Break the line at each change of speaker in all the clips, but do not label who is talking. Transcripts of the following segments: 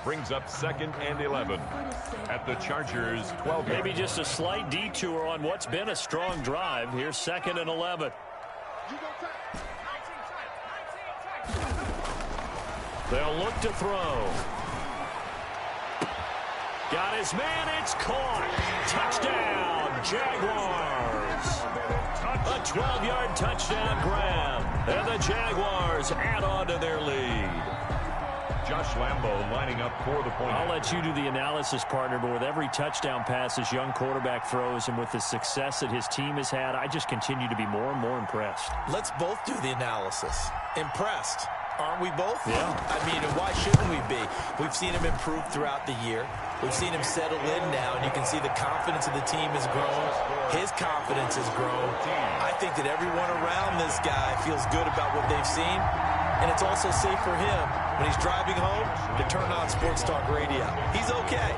Brings up 2nd and 11 at the Chargers' 12.
Maybe just a slight detour on what's been a strong drive. Here's 2nd and 11. They'll look to throw. Got his man. It's caught. Touchdown, Jaguars. A 12-yard touchdown grab. And the Jaguars add on to their lead.
Josh Lambo lining up for the point.
I'll let you do the analysis, partner, but with every touchdown pass this young quarterback throws and with the success that his team has had, I just continue to be more and more impressed.
Let's both do the analysis. Impressed. Aren't we both?
Yeah.
I mean, and why shouldn't we be? We've seen him improve throughout the year. We've seen him settle in now, and you can see the confidence of the team has grown. His confidence has grown. I think that everyone around this guy feels good about what they've seen, and it's also safe for him when he's driving home to turn on Sports Talk Radio. He's okay.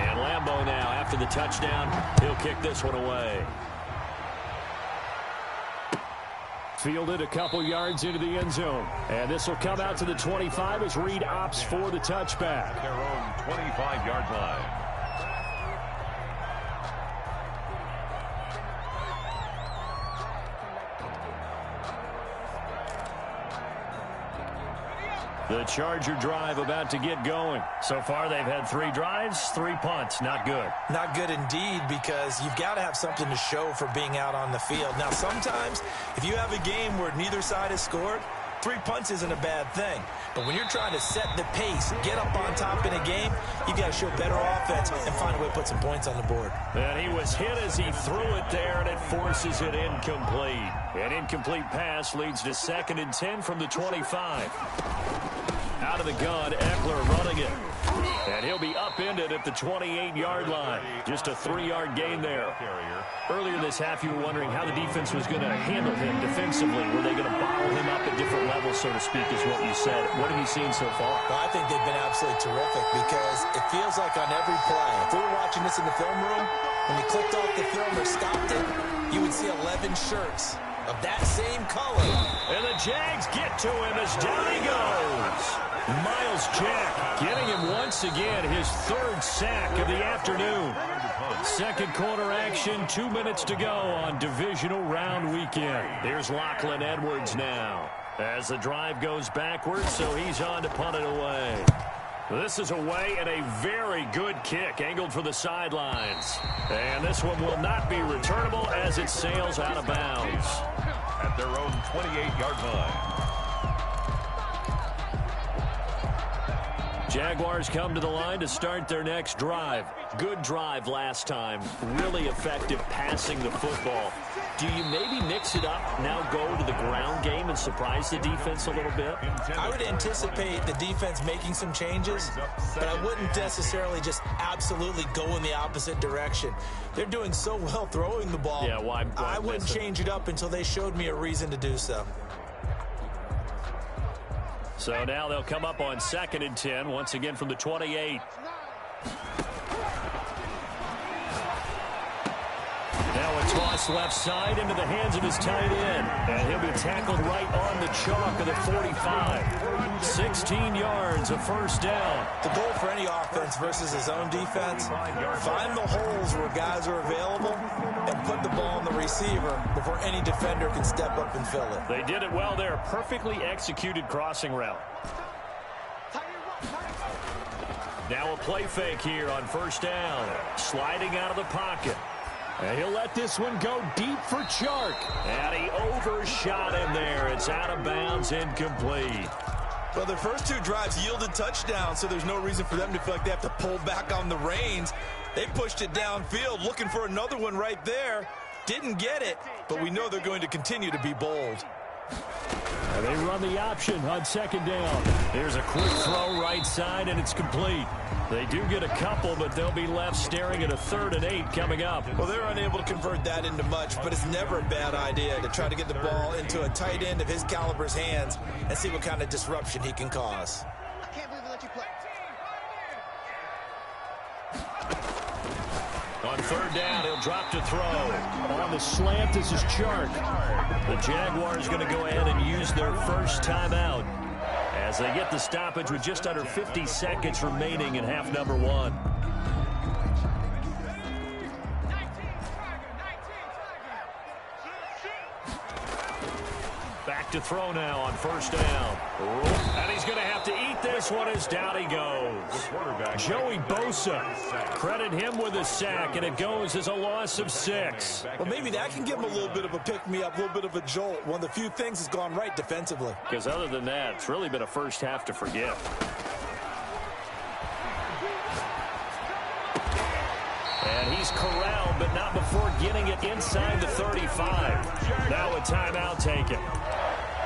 And Lambo now, after the touchdown, he'll kick this one away. Fielded a couple yards into the end zone. And this will come out to the 25 as Reed opts for the touchback.
Their own 25-yard line.
The Charger drive about to get going. So far, they've had 3 drives, 3 punts. Not good.
Not good indeed, because you've got to have something to show for being out on the field. Now, sometimes, if you have a game where neither side has scored, 3 punts isn't a bad thing. But when you're trying to set the pace, get up on top in a game, you've got to show better offense and find a way to put some points on the board.
And he was hit as he threw it there, and it forces it incomplete. An incomplete pass leads to 2nd and 10 from the 25. Out of the gun, Eckler running it. And he'll be upended at the 28-yard line. Just a 3-yard gain there. Earlier this half, you were wondering how the defense was going to handle him defensively. Were they going to bottle him up at different levels, so to speak, is what you said. What have you seen so far?
Well, I think they've been absolutely terrific because it feels like on every play, if we were watching this in the film room, when you clicked off the film or stopped it, you would see 11 shirts of that same color.
And the Jags get to him as down he goes. Miles Jack getting him once again, his 3rd sack of the afternoon. 2nd quarter action, 2 minutes to go on divisional round weekend. Here's Lachlan Edwards now as the drive goes backwards, so he's on to punt it away. This is away and a very good kick angled for the sidelines. And this one will not be returnable as it sails out of bounds.
At their own 28-yard line.
Jaguars come to the line to start their next drive. Good drive last time. Really effective passing the football. Do you maybe mix it up, now go to the ground game and surprise the defense a little bit?
I would anticipate the defense making some changes, but I wouldn't necessarily just absolutely go in the opposite direction. They're doing so well throwing the ball.
Yeah, why
I wouldn't change it up until they showed me a reason to do so.
So now they'll come up on 2nd and 10, once again from the 28. Now a toss left side into the hands of his tight end. And he'll be tackled right on the chalk of the 45. 16 yards, a 1st down.
The goal for any offense versus his own defense, find the holes where guys are available and put the ball on the receiver before any defender can step up and fill it.
They did it well there. Perfectly executed crossing route. Now a play fake here on 1st down. Sliding out of the pocket. And he'll let this one go deep for Chark. And he overshot him there. It's out of bounds, incomplete.
Well, their first 2 drives yielded touchdowns, so there's no reason for them to feel like they have to pull back on the reins. They pushed it downfield, looking for another one right there. Didn't get it, but we know they're going to continue to be bold.
And they run the option on 2nd down. There's a quick throw right side, and it's complete. They do get a couple, but they'll be left staring at a 3rd and 8 coming up.
Well, they're unable to convert that into much, but it's never a bad idea to try to get the ball into a tight end of his caliber's hands and see what kind of disruption he can cause.
I can't believe they let you play.
On 3rd down, he'll drop to throw. On the slant, this is Chark. The Jaguars going to go ahead and use their first timeout as as they get the stoppage with just under 50 seconds remaining in half number one. Back to throw now on first down. And he's going to have to eat this one as down he goes. Joey Bosa, credit him with a sack, and it goes as a loss of 6.
Well, maybe that can give him a little bit of a pick-me-up, a little bit of a jolt. One of the few things that's gone right defensively.
Because other than that, it's really been a first half to forget. And he's corralled, but not before getting it inside the 35. Now a timeout taken.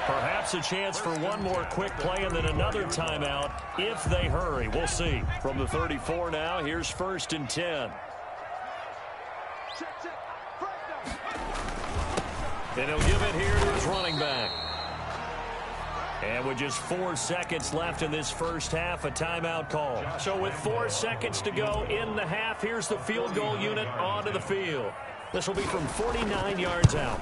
Perhaps a chance for one more quick play and then another timeout if they hurry. We'll see. From the 34 now, here's 1st and 10. And he'll give it here to his running back. And with just 4 seconds left in this first half, a timeout call. So with 4 seconds to go in the half, here's the field goal unit onto the field. This will be from 49 yards out.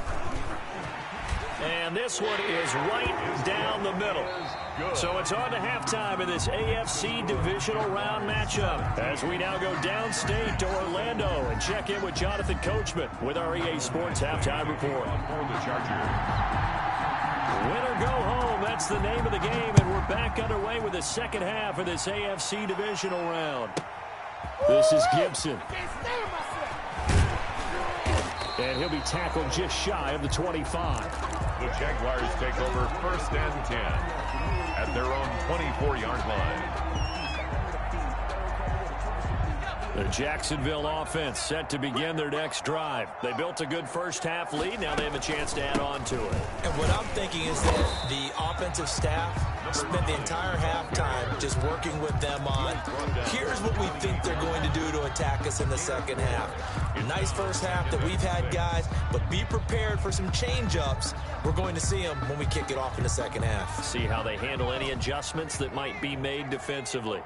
And this one is right down the middle. So it's on to halftime in this AFC divisional round matchup as we now go downstate to Orlando and check in with Jonathan Coachman with our EA Sports Halftime Report. Win or go home, that's the name of the game, and we're back underway with the second half of this AFC divisional round. This is Gibson. And he'll be tackled just shy of the 25.
The Jaguars take over 1st and 10 at their own 24-yard line.
The Jacksonville offense set to begin their next drive. They built a good first half lead. Now they have a chance to add on to it.
And what I'm thinking is that the offensive staff spent the entire halftime just working with them on, here's what we think they're going to do to attack us in the second half. Nice first half that we've had, guys, but be prepared for some change-ups. We're going to see them when we kick it off in the second half.
See how they handle any adjustments that might be made defensively.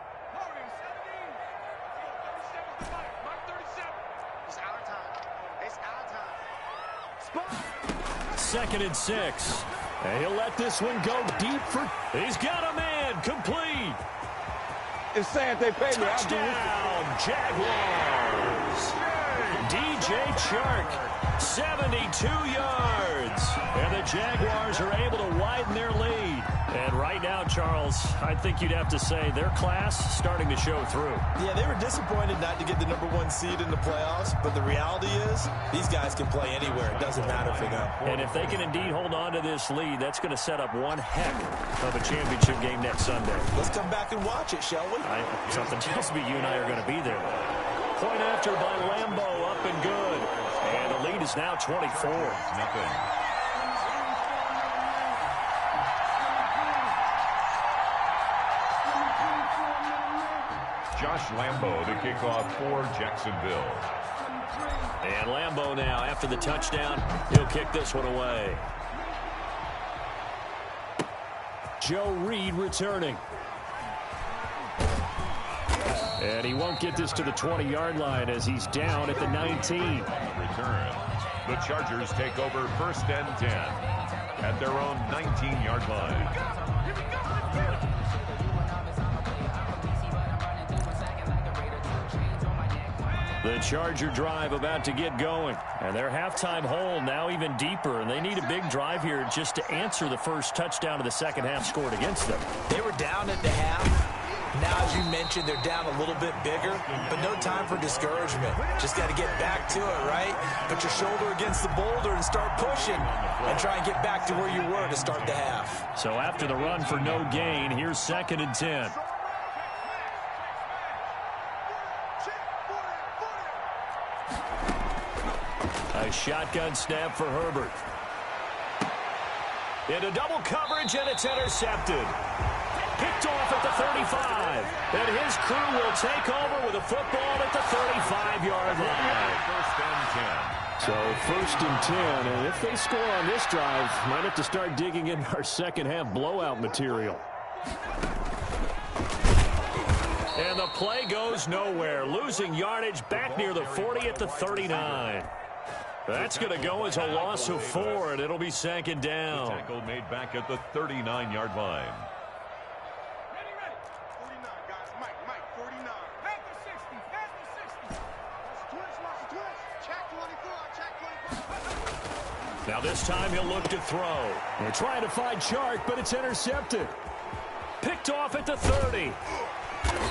Second and 6. And he'll let this one go deep for... He's got a man. Complete.
It's saying they paid me.
Touchdown, Jaguars. DJ Chark, 72 yards. And the Jaguars are able to widen their lead. And right now, Charles, I think you'd have to say their class starting to show through.
Yeah, they were disappointed not to get the #1 seed in the playoffs, but the reality is these guys can play anywhere. It doesn't matter for them.
And if they can indeed hold on to this lead, that's going to set up one heck of a championship game next Sunday.
Let's come back and watch it, shall we?
Something tells me you and I are going to be there. Point after by Lambo, up and good. And the lead is now 24.
Nothing. Josh Lambo to kick off for Jacksonville.
And Lambo now, after the touchdown, he'll kick this one away. Joe Reed returning. And he won't get this to the 20-yard line as he's down at the 19.
Return. The Chargers take over 1st and 10 at their own 19-yard line.
The Charger drive about to get going. And their halftime hole now even deeper. And they need a big drive here just to answer the first touchdown of the second half scored against them.
They were down at the half. Now, as you mentioned, they're down a little bit bigger, but no time for discouragement. Just got to get back to it, right? Put your shoulder against the boulder and start pushing and try and get back to where you were to start the half.
So after the run for no gain, here's 2nd and 10. A shotgun snap for Herbert. Into double coverage, and it's intercepted. Picked off at the 35. And his crew will take over with a football at the 35-yard line.
1st and 10.
So 1st and 10, and if they score on this drive, might have to start digging in our second half blowout material. And the play goes nowhere, losing yardage back near the 40 at the 39. That's going to go as a loss of 4, and it'll be 2nd down.
The tackle made back at the 39-yard line.
Now this time he'll look to throw. They're trying to find Chark, but it's intercepted. Picked off at the 30.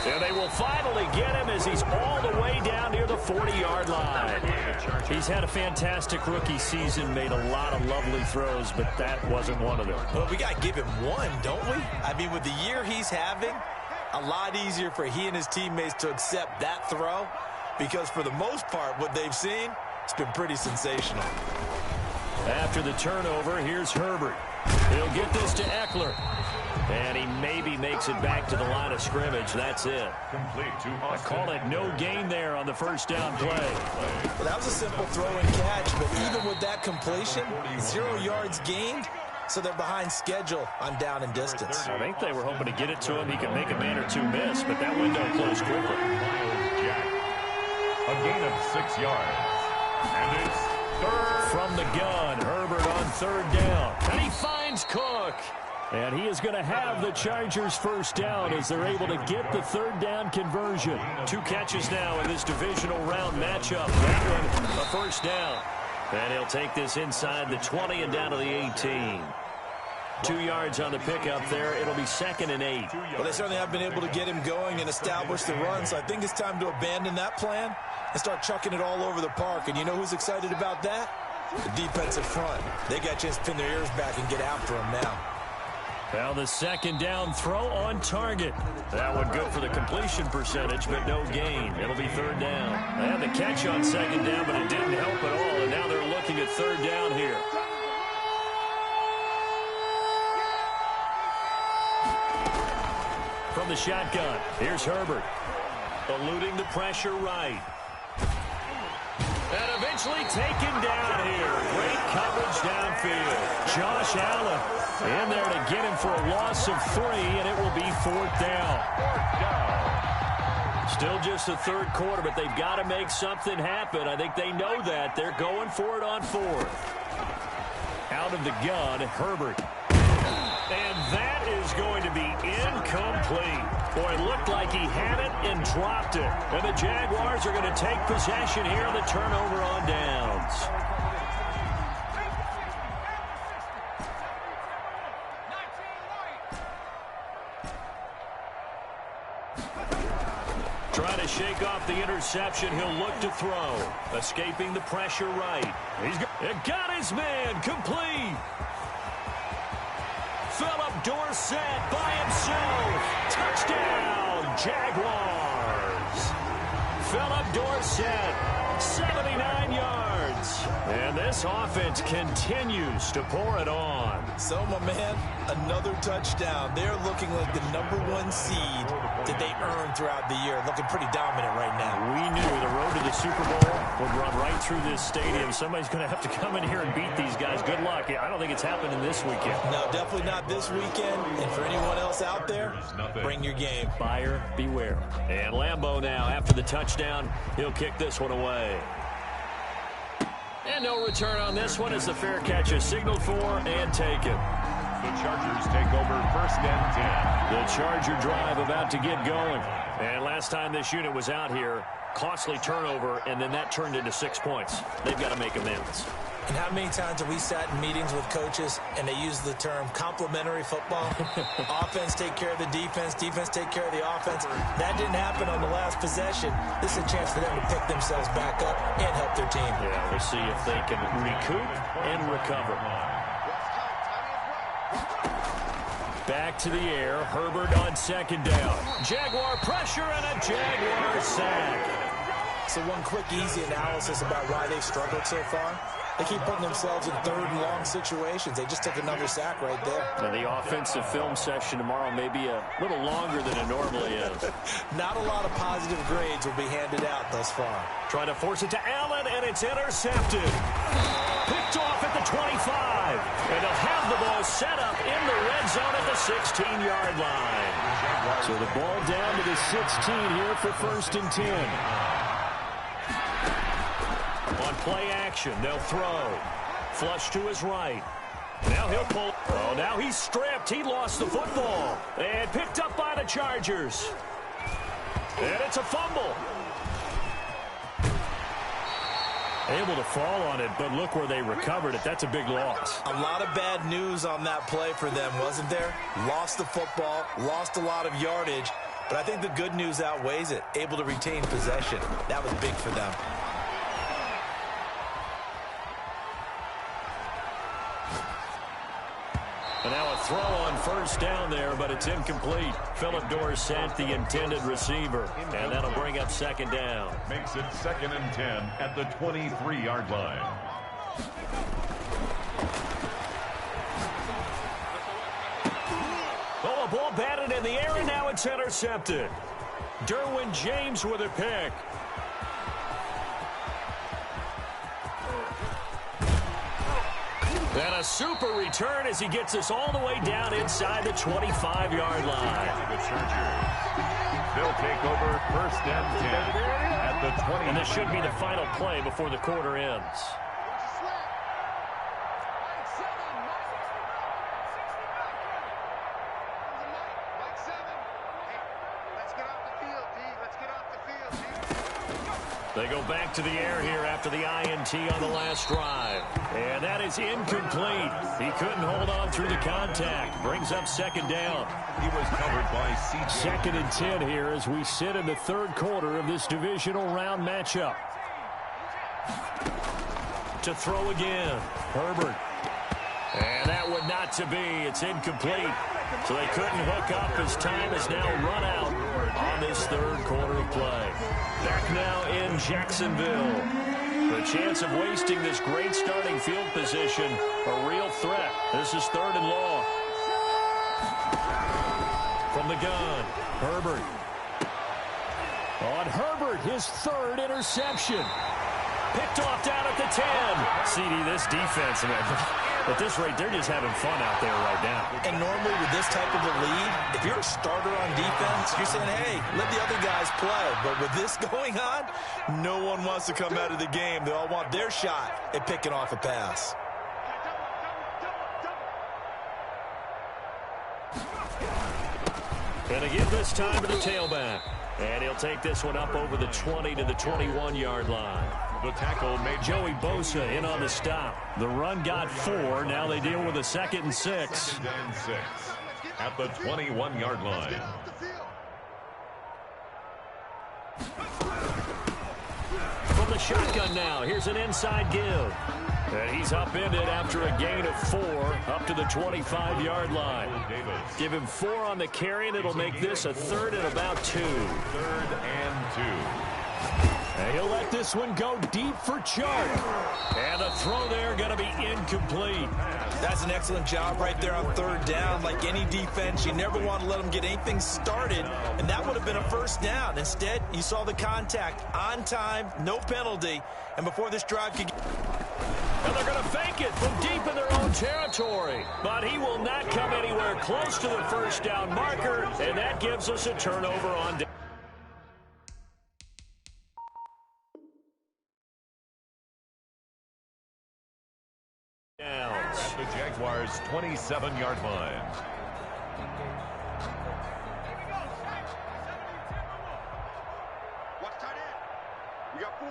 And they will finally get him as he's all the way down near the 40-yard line. He's had a fantastic rookie season, made a lot of lovely throws, but that wasn't one of them.
Well, we got to give him one, don't we? I mean, with the year he's having, a lot easier for he and his teammates to accept that throw because for the most part, what they've seen, it's been pretty sensational.
After the turnover, here's Herbert. He'll get this to Eckler. And he maybe makes it back to the line of scrimmage. That's it. I call it no gain there on the first down play.
Well, that was a simple throw and catch, but even with that completion, 0 yards gained, so they're behind schedule on down and distance.
I think they were hoping to get it to him. He could make a man or two miss, but that window closed quickly.
A gain of 6 yards. And it's third.
From the gun, Herbert on third down. And he finds Cook. And he is going to have the Chargers first down as they're able to get the third down conversion. 2 catches now in this divisional round matchup. That one, a first down. And he'll take this inside the 20 and down to the 18. 2 yards on the pickup there. It'll be 2nd and 8.
Well, they certainly have been able to get him going and establish the run, so I think it's time to abandon that plan and start chucking it all over the park. And you know who's excited about that? The defensive front. They got a chance to pin their ears back and get after him now.
Now the second down throw on target. That one good for the completion percentage, but no gain. It'll be third down. They had the catch on second down, but it didn't help at all, and now they're looking at third down here. From the shotgun, here's Herbert. Eluding the pressure right. And eventually taken down here. Great coverage downfield. Josh Allen in there to get him for a loss of 3, and it will be 4th down. Still just the third quarter, but they've got to make something happen. I think they know that. They're going for it on 4th. Out of the gun, Herbert. And that is going to be incomplete. Boy, it looked like he had it and dropped it. And the Jaguars are going to take possession here on the turnover on downs. Trying to shake off the interception. He'll look to throw. Escaping the pressure right. It got his man. Complete. Philip Dorsett by himself. Touchdown, Jaguars. Philip Dorsett, 79 yards. And this offense continues to pour it on.
So, my man, another touchdown. They're looking like the #1 seed that they earned throughout the year. Looking pretty dominant right now.
We knew the road to the Super Bowl would run right through this stadium. Somebody's going to have to come in here and beat these guys. Good luck. I don't think it's happening this weekend.
No, definitely not this weekend. And for anyone else out there, bring your game.
Buyer beware. And Lambeau now, after the touchdown, he'll kick this one away. And no return on this one as the fair catch is signaled for and taken.
The Chargers take over 1st and 10.
The Charger drive about to get going. And last time this unit was out here, costly turnover, and then that turned into 6 points. They've got to make amends.
And how many times have we sat in meetings with coaches and they use the term complementary football? Offense take care of the defense, defense take care of the offense. That didn't happen on the last possession. This is a chance for them to pick themselves back up and help their team.
Yeah, we'll see if they can recoup and recover. Back to the air, Herbert on second down. Jaguar pressure and a Jaguar sack.
So one quick, easy analysis about why they've struggled so far. They keep putting themselves in 3rd and long situations. They just took another sack right there.
Now the offensive film session tomorrow may be a little longer than it normally is.
Not a lot of positive grades will be handed out thus far.
Trying to force it to Allen, and it's intercepted. Picked off at the 25. And they'll have the ball set up in the red zone at the 16-yard line. So the ball down to the 16 here for 1st and 10. On play action, they'll throw. Flush to his right. Now he'll pull. Oh, now he's stripped. He lost the football. And picked up by the Chargers. And it's a fumble. Able to fall on it, but look where they recovered it. That's a big loss.
A lot of bad news on that play for them, wasn't there? Lost the football, lost a lot of yardage, but I think the good news outweighs it. Able to retain possession. That was big for them.
And now a throw on first down there, but it's incomplete. Philip Dorsett, the intended receiver. And that'll bring up second down.
Makes it 2nd and 10 at the 23-yard line.
Oh, a ball batted in the air, and now it's intercepted. Derwin James with a pick. And a super return as he gets us all the way down inside the 25-yard line.
They'll take over 1st and 10 at the 20.
And this should be the final play before the quarter ends. They go back to the air here after the INT on the last drive. And that is incomplete. He couldn't hold on through the contact. Brings up second down.
He was covered by C.J.
2nd and 10 here as we sit in the third quarter of this divisional round matchup. To throw again. Herbert. And that would not to be. It's incomplete. So they couldn't hook up as time is now run out on this third quarter of play. Back now in Jacksonville. The chance of wasting this great starting field position, a real threat. This is 3rd and long. From the gun, Herbert. On Herbert, his 3rd interception. Picked off down at the 10. CD, this defense, man. At this rate, they're just having fun out there right now.
And normally with this type of a lead, if you're a starter on defense, you're saying, hey, let the other guys play. But with this going on, no one wants to come out of the game. They all want their shot at picking off a pass.
And again this time to the tailback. And he'll take this one up over the 20 to the 21-yard line.
The tackle made
Joey Bosa in on the stop. The run got 4. Now they deal with a 2nd and 6.
2nd and 6 at the 21-yard line.
From the shotgun now. Here's an inside give. And he's upended after a gain of 4 up to the 25-yard line. Give him 4 on the carry, and it'll make this a 3rd and about 2.
3rd and 2.
And he'll let this one go deep for Chark. And the throw there going to be incomplete.
That's an excellent job right there on 3rd down. Like any defense, you never want to let them get anything started, and that would have been a 1st down. Instead, you saw the contact on time, no penalty, and before this drive could get...
And they're going to fake it from deep in their own territory. But he will not come anywhere close to the 1st down marker, and that gives us a turnover on down.
The Jaguars' 27-yard line.
We got 4.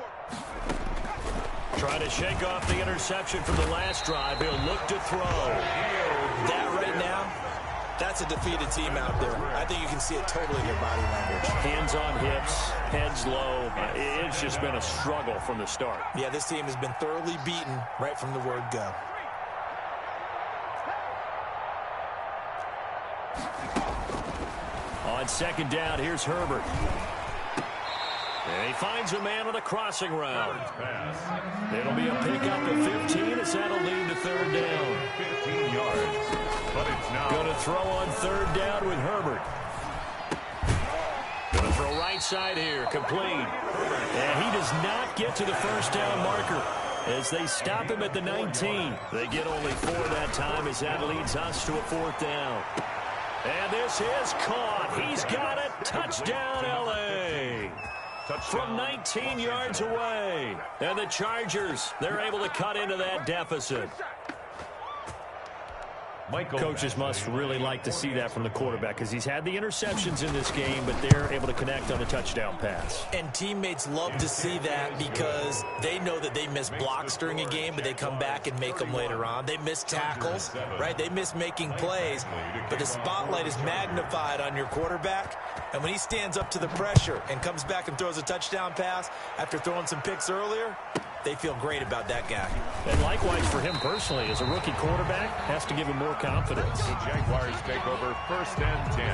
Trying to shake off the interception from the last drive. He'll look to throw.
That right now, that's a defeated team out there. I think you can see it totally in their body language.
Hands on hips, heads low. It's just been a struggle from the start.
Yeah, this team has been thoroughly beaten right from the word go.
On 2nd down, here's Herbert. And he finds a man on a crossing route. It'll be a pickup of 15 as that'll lead to 3rd down.
15 yards. But it's now
going to throw on 3rd down with Herbert. Going to throw right side here, complete. And he does not get to the 1st down marker as they stop him at the 19. They get only 4 that time as that leads us to a 4th down. And this is caught. He's got it. Touchdown, L.A. From 19 yards away. And the Chargers, they're able to cut into that deficit. Coaches must really like to see that from the quarterback because he's had the interceptions in this game, but they're able to connect on the touchdown pass.
And teammates love to see that because they know that they miss blocks during a game, but they come back and make them later on. They miss tackles, right? They miss making plays, but the spotlight is magnified on your quarterback. And when he stands up to the pressure and comes back and throws a touchdown pass after throwing some picks earlier, they feel great about that guy.
And likewise for him personally, as a rookie quarterback, has to give him more confidence.
The Jaguars take over 1st and 10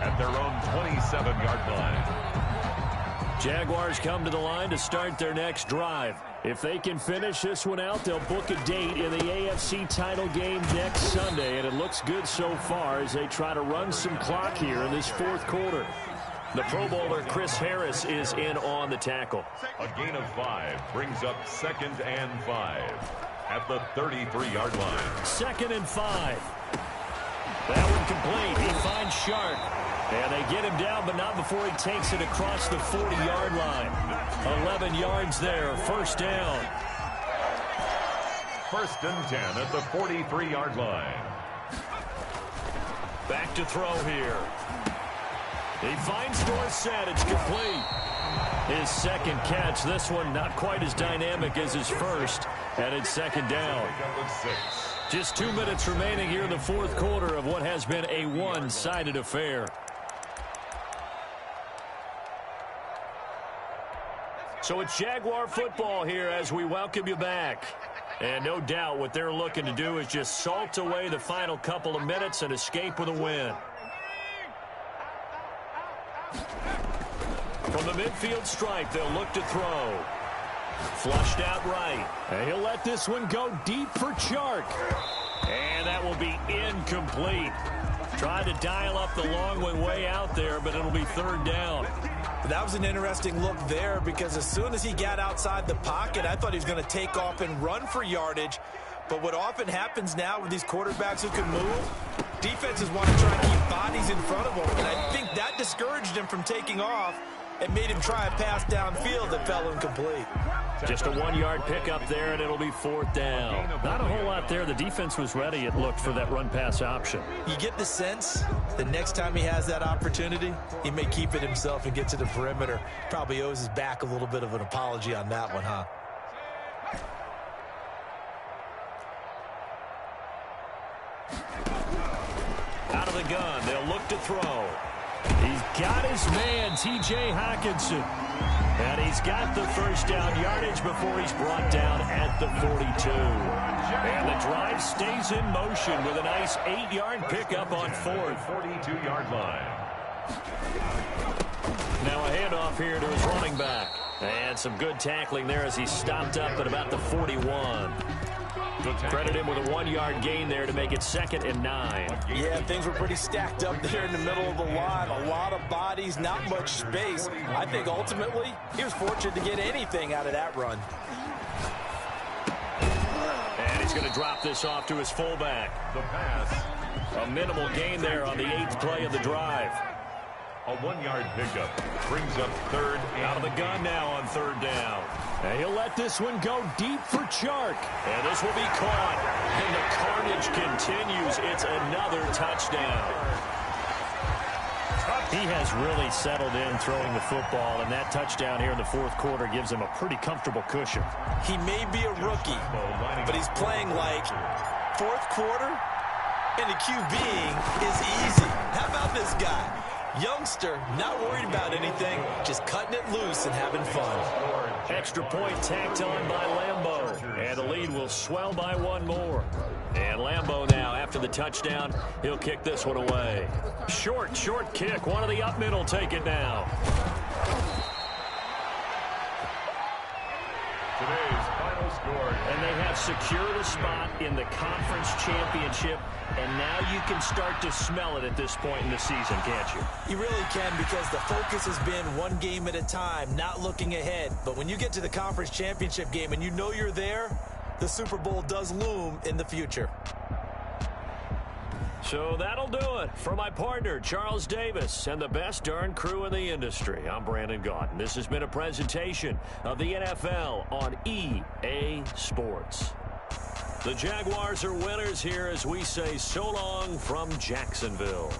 at their own 27-yard line.
Jaguars come to the line to start their next drive. If they can finish this one out, they'll book a date in the AFC title game next Sunday, and it looks good so far as they try to run some clock here in this 4th quarter. The Pro Bowler Chris Harris is in on the tackle.
A gain of 5 brings up 2nd and 5 at the 33-yard line.
2nd and 5. That one complete. He finds Shark. And they get him down, but not before he takes it across the 40-yard line. 11 yards there. 1st down.
1st and 10 at the 43-yard line.
Back to throw here. He finds Dorsett. It's complete. His 2nd catch. This one not quite as dynamic as his first. And it's 2nd down. Just 2 minutes remaining here in the 4th quarter of what has been a one-sided affair. So it's Jaguar football here as we welcome you back. And no doubt what they're looking to do is just salt away the final couple of minutes and escape with a win. From the midfield stripe, they'll look to throw. Flushed out right. And he'll let this one go deep for Chark. And that will be incomplete. Tried to dial up the long one way out there, but it'll be 3rd down.
That was an interesting look there because as soon as he got outside the pocket, I thought he was going to take off and run for yardage. But what often happens now with these quarterbacks who can move, defenses want to try and keep bodies in front of them. And I think that discouraged him from taking off and made him try a pass downfield that fell incomplete.
Just a 1-yard pickup there, and it'll be 4th down. Not a whole lot there. The defense was ready, it looked, for that run-pass option.
You get the sense the next time he has that opportunity, he may keep it himself and get to the perimeter. Probably owes his back a little bit of an apology on that one, huh?
Out of the gun, they'll look to throw. He's got his man, T.J. Hockenson. And he's got the 1st down yardage before he's brought down at the 42. And the drive stays in motion with a nice 8-yard pickup on 4th.
42-yard line.
Now a handoff here to his running back. And some good tackling there as he stopped up at about the 41. Credit him with a 1-yard gain there to make it 2nd and 9.
Yeah, things were pretty stacked up there in the middle of the line. A lot of bodies, not much space. I think ultimately he was fortunate to get anything out of that run.
And he's going to drop this off to his fullback.
The pass.
A minimal gain there on the 8th play of the drive.
A 1-yard pickup brings up 3rd and
out of the gun now on 3rd down. And he'll let this one go deep for Chark. And this will be caught. And the carnage continues. It's another touchdown. He has really settled in throwing the football, and that touchdown here in the 4th quarter gives him a pretty comfortable cushion.
He may be a rookie, but he's playing like 4th quarter, and the QBing is easy. How about this guy? Youngster, not worried about anything, just cutting it loose and having fun.
Extra point tacked on by Lambeau, and the lead will swell by 1 more. And Lambeau now, after the touchdown, he'll kick this one away. Short kick. One of the up middle take it now.
Today's final score.
And they have secured a spot in the conference championship, and now you can start to smell it at this point in the season, can't you?
You really can, because the focus has been one game at a time, not looking ahead. But when you get to the conference championship game and you know you're there, the Super Bowl does loom in the future.
So that'll do it for my partner, Charles Davis, and the best darn crew in the industry. I'm Brandon Gaudin. This has been a presentation of the NFL on EA Sports. The Jaguars are winners here as we say so long from Jacksonville.